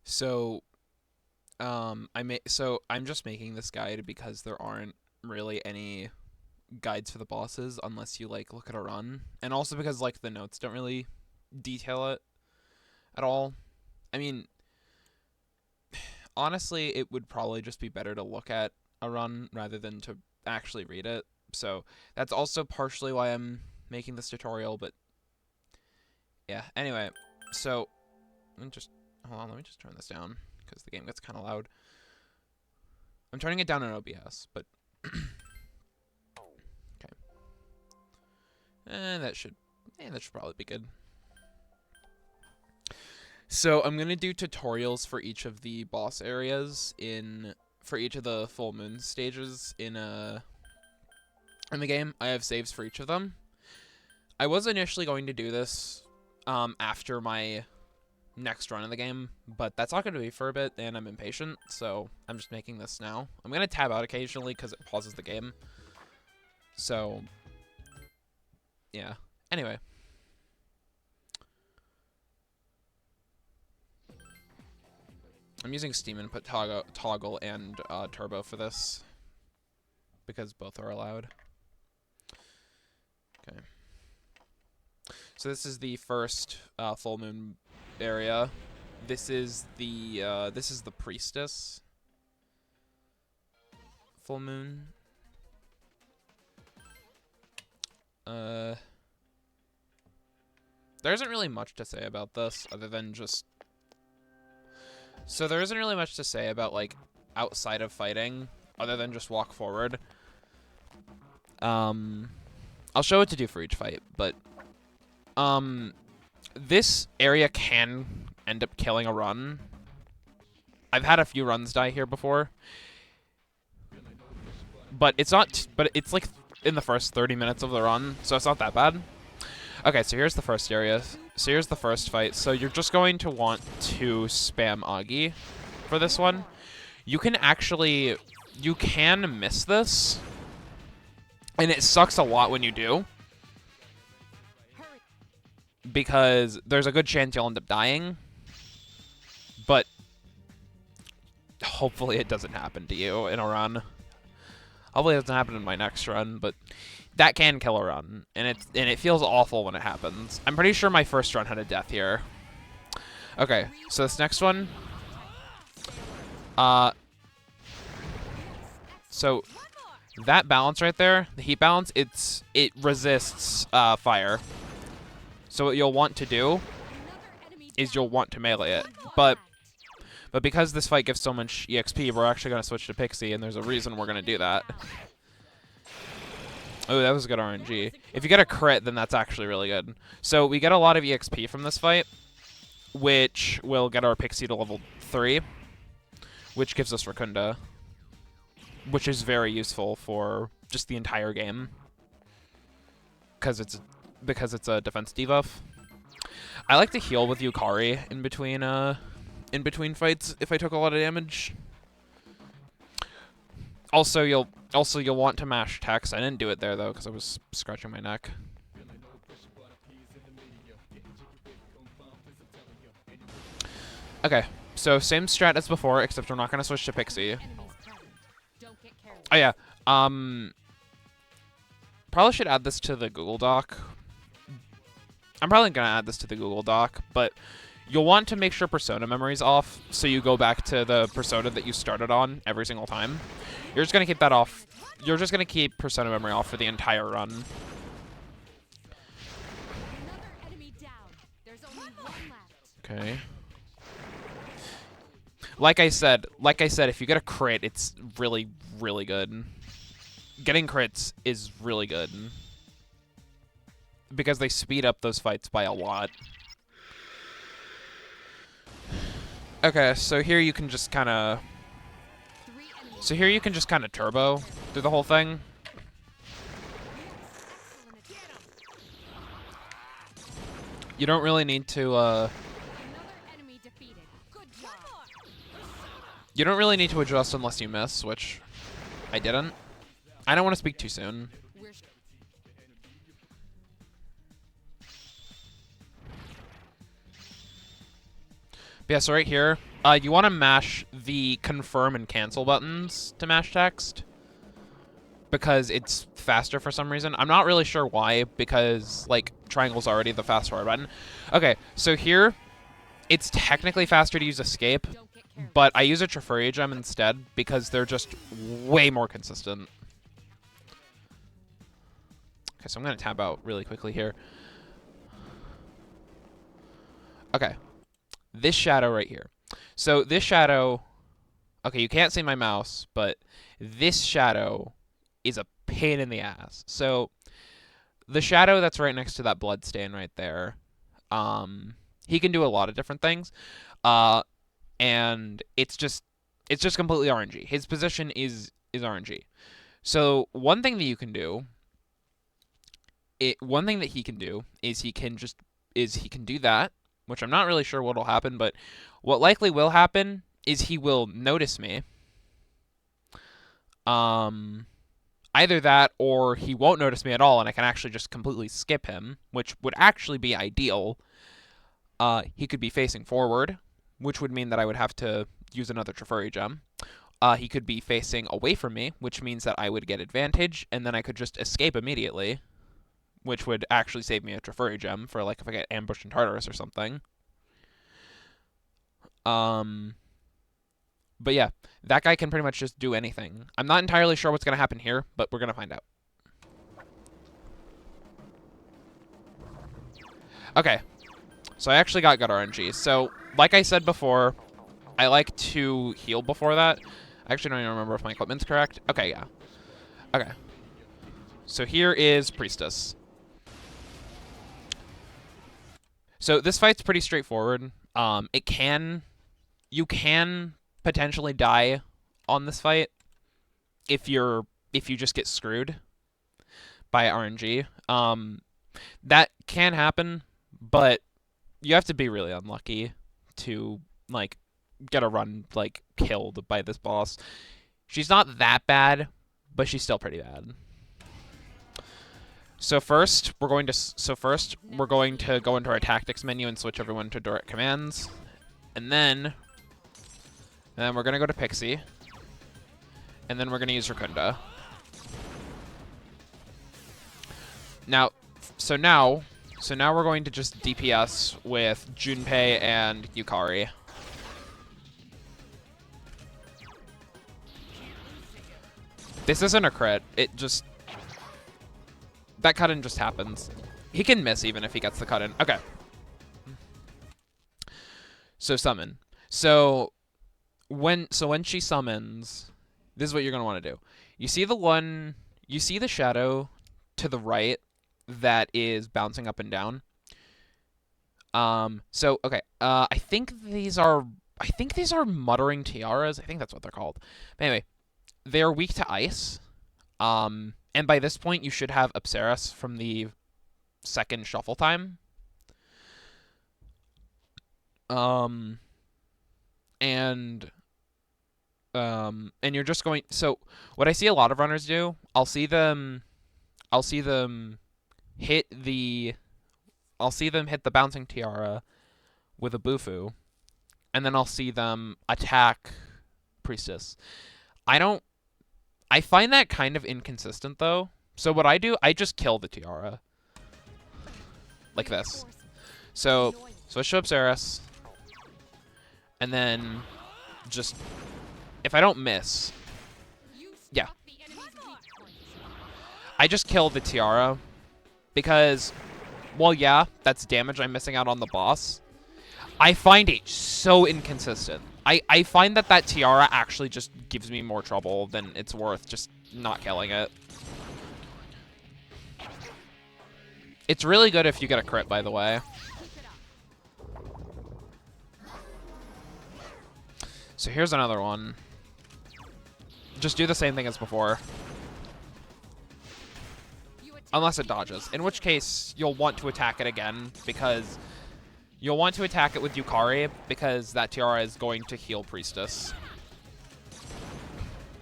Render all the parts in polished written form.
So, I'm just making this guide because there aren't really any guides for the bosses unless you like look at a run, and also because like the notes don't really detail it at all. I mean, honestly, it would probably just be better to look at a run rather than to actually read it. So that's also partially why I'm making this tutorial. But yeah, anyway, so just hold on, let me just turn this down because the game gets kind of loud. I'm turning it down in OBS, but okay, and that should probably be good. So I'm gonna do tutorials for each of the boss areas for each of the full moon stages in the game. I have saves for each of them. I was initially going to do this after my next run in the game, but that's not going to be for a bit, and I'm impatient, so I'm just making this now. I'm going to tab out occasionally because it pauses the game. So, yeah. Anyway. I'm using Steam Input Toggle and Turbo for this because both are allowed. Okay. So this is the first full moon area. This is the priestess full moon. There isn't really much to say about this other than just. So there isn't really much to say about like outside of fighting other than just walk forward. I'll show what to do for each fight, but this area can end up killing a run. I've had a few runs die here before, but it's not. But it's like in the first 30 minutes of the run, so it's not that bad. Okay, so here's the first area. So here's the first fight. So you're just going to want to spam Augie for this one. You can miss this, and it sucks a lot when you do, because there's a good chance you'll end up dying, but hopefully it doesn't happen to you in a run. Hopefully it doesn't happen in my next run, but that can kill a run, and it feels awful when it happens. I'm pretty sure my first run had a death here. Okay, so this next one, so that balance right there, the heat balance, it resists fire. So what you'll want to do is you'll want to melee it, but because this fight gives so much EXP, we're actually going to switch to Pixie, and there's a reason we're going to do that. Oh, that was good RNG. If you get a crit, then that's actually really good. So we get a lot of EXP from this fight, which will get our Pixie to level 3, which gives us Racunda, which is very useful for just the entire game, because it's a defense debuff. I like to heal with Yukari in between fights if I took a lot of damage. Also, you'll want to mash text. I didn't do it there though because I was scratching my neck. Okay, so same strat as before, except we're not gonna switch to Pixie. Oh yeah, probably should add this to the Google Doc. I'm probably gonna add this to the Google Doc, but you'll want to make sure persona memory's off, so you go back to the persona that you started on every single time. You're just gonna keep that off. You're just gonna keep persona memory off for the entire run. Okay. Like I said, if you get a crit, it's really, really good. Getting crits is really good, because they speed up those fights by a lot. Okay, so here you can just kind of turbo through the whole thing. You don't really need to adjust unless you miss, which I didn't. I don't want to speak too soon. But yeah, so right here, you want to mash the confirm and cancel buttons to mash text, because it's faster for some reason. I'm not really sure why, because, like, triangle's already the fast forward button. Okay, so here, it's technically faster to use escape, but I use a Trefuria gem instead because they're just way more consistent. Okay, so I'm going to tab out really quickly here. Okay, this shadow right here. So this shadow, okay, you can't see my mouse, but this shadow is a pain in the ass. So the shadow that's right next to that blood stain right there, he can do a lot of different things, and it's just completely RNG. His position is RNG. So one thing that you can do, one thing that he can do is he can do that, which I'm not really sure what will happen, but what likely will happen is he will notice me. Either that, or he won't notice me at all, and I can actually just completely skip him, which would actually be ideal. He could be facing forward, which would mean that I would have to use another Trefuria gem. He could be facing away from me, which means that I would get advantage, and then I could just escape immediately, which would actually save me a Trefuria gem for, like, if I get ambushed in Tartarus or something. But yeah, that guy can pretty much just do anything. I'm not entirely sure what's going to happen here, but we're going to find out. Okay, so I actually got good RNG. So, like I said before, I like to heal before that. I actually don't even remember if my equipment's correct. Okay, yeah. Okay. So here is Priestess. So this fight's pretty straightforward. You can potentially die on this fight if you just get screwed by RNG. That can happen, but you have to be really unlucky to, like, get a run, like, killed by this boss. She's not that bad, but she's still pretty bad. So first, we're going to go into our tactics menu and switch everyone to direct commands. And then we're going to go to Pixie. And then we're going to use Rakunda. Now we're going to just DPS with Junpei and Yukari. This isn't a crit. That cut-in just happens. He can miss even if he gets the cut-in. Okay. So summon. So when she summons, this is what you're going to want to do. You see the shadow to the right that is bouncing up and down? Okay. I think these are muttering tiaras. I think that's what they're called. But anyway, they're weak to ice. And by this point, you should have Apsaras from the second shuffle time. And you're just going. So what I see a lot of runners do, I'll see them hit the bouncing tiara with a Bufu, and then I'll see them attack Priestess. I find that kind of inconsistent, though. So what I do, I just kill the tiara. Like this. So switch to Apsaras. And then just, if I don't miss, yeah. I just kill the tiara because, well, yeah, that's damage I'm missing out on the boss. I find it so inconsistent. I find that tiara actually just gives me more trouble than it's worth just not killing it. It's really good if you get a crit, by the way. So here's another one. Just do the same thing as before. Unless it dodges. In which case, you'll want to attack it again, because you'll want to attack it with Yukari, because that tiara is going to heal Priestess.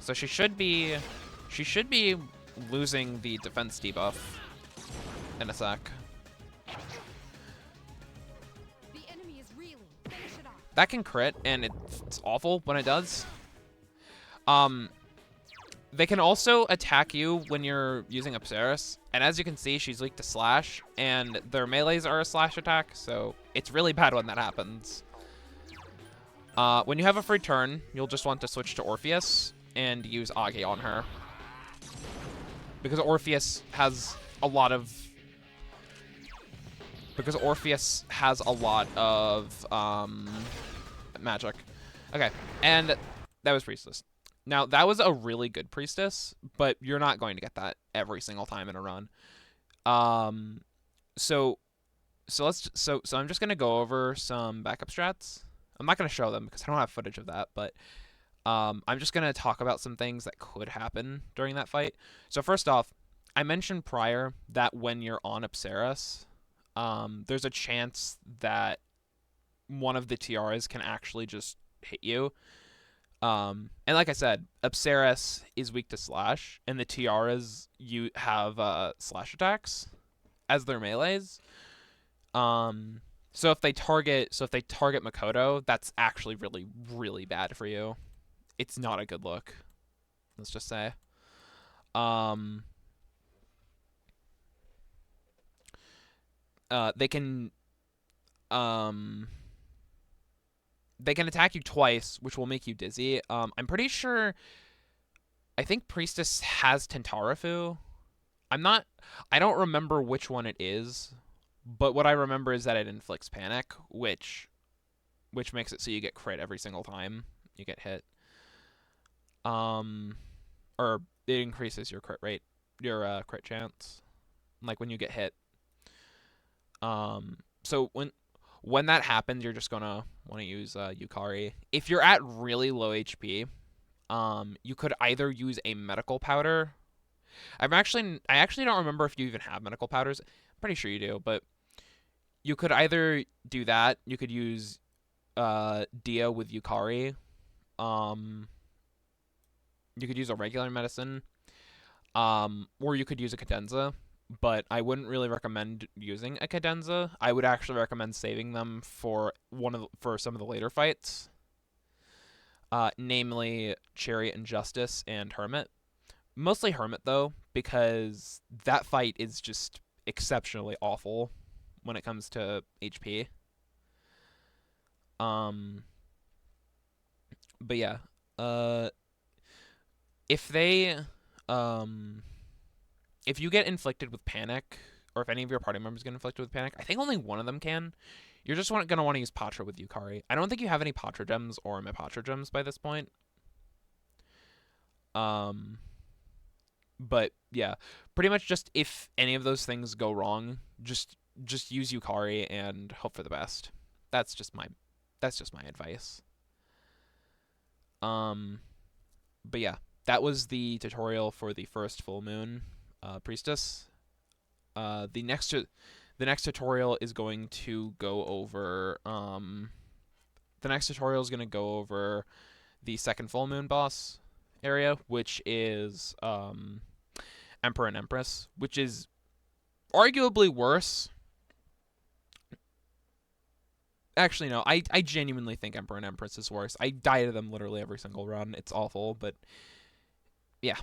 So she should be losing the defense debuff in a sec. The enemy is reeling. Finish it off. that can crit, and it's awful when it does. They can also attack you when you're using Apsaris, and as you can see, she's weak to slash, and their melees are a slash attack, so it's really bad when that happens. When you have a free turn, you'll just want to switch to Orpheus and use Agi on her. Because Orpheus has a lot of... magic. Okay, and that was Priestess. Now, that was a really good Priestess, but you're not going to get that every single time in a run. So I'm just gonna go over some backup strats. I'm not gonna show them because I don't have footage of that, but I'm just gonna talk about some things that could happen during that fight. So first off, I mentioned prior that when you're on Apsaris, there's a chance that one of the tiaras can actually just hit you. And like I said, Apsaris is weak to slash, and the tiaras you have slash attacks as their melees. So if they target Makoto, that's actually really, really bad for you. It's not a good look. Let's just say. They can attack you twice, which will make you dizzy. I'm pretty sure. I think Priestess has Tentarafu. I don't remember which one it is, but what I remember is that it inflicts panic, which makes it so you get crit every single time you get hit. Or it increases your crit rate, your crit chance, like when you get hit. So when that happens, you're just gonna want to use Yukari. If you're at really low HP, you could either use a medical powder. I actually don't remember if you even have medical powders. I'm pretty sure you do, but you could either do that. You could use Dia with Yukari. You could use a regular medicine, or you could use a cadenza. But I wouldn't really recommend using a cadenza. I would actually recommend saving them for some of the later fights, namely Chariot and Justice and Hermit. Mostly Hermit though, because that fight is just exceptionally awful when it comes to HP. But yeah, if you get inflicted with panic, or if any of your party members get inflicted with panic, I think only one of them can. You're just going to want to use Patra with Yukari. I don't think you have any Patra gems or Mepatra gems by this point. But yeah, pretty much just if any of those things go wrong, just use Yukari and hope for the best. That's just my advice. But yeah, that was the tutorial for the first full moon priestess. The next tutorial is going to go over the second full moon boss area, which is Emperor and Empress, which is arguably worse. Actually, no, I genuinely think Emperor and Empress is worse. I die to them literally every single run. It's awful, but yeah.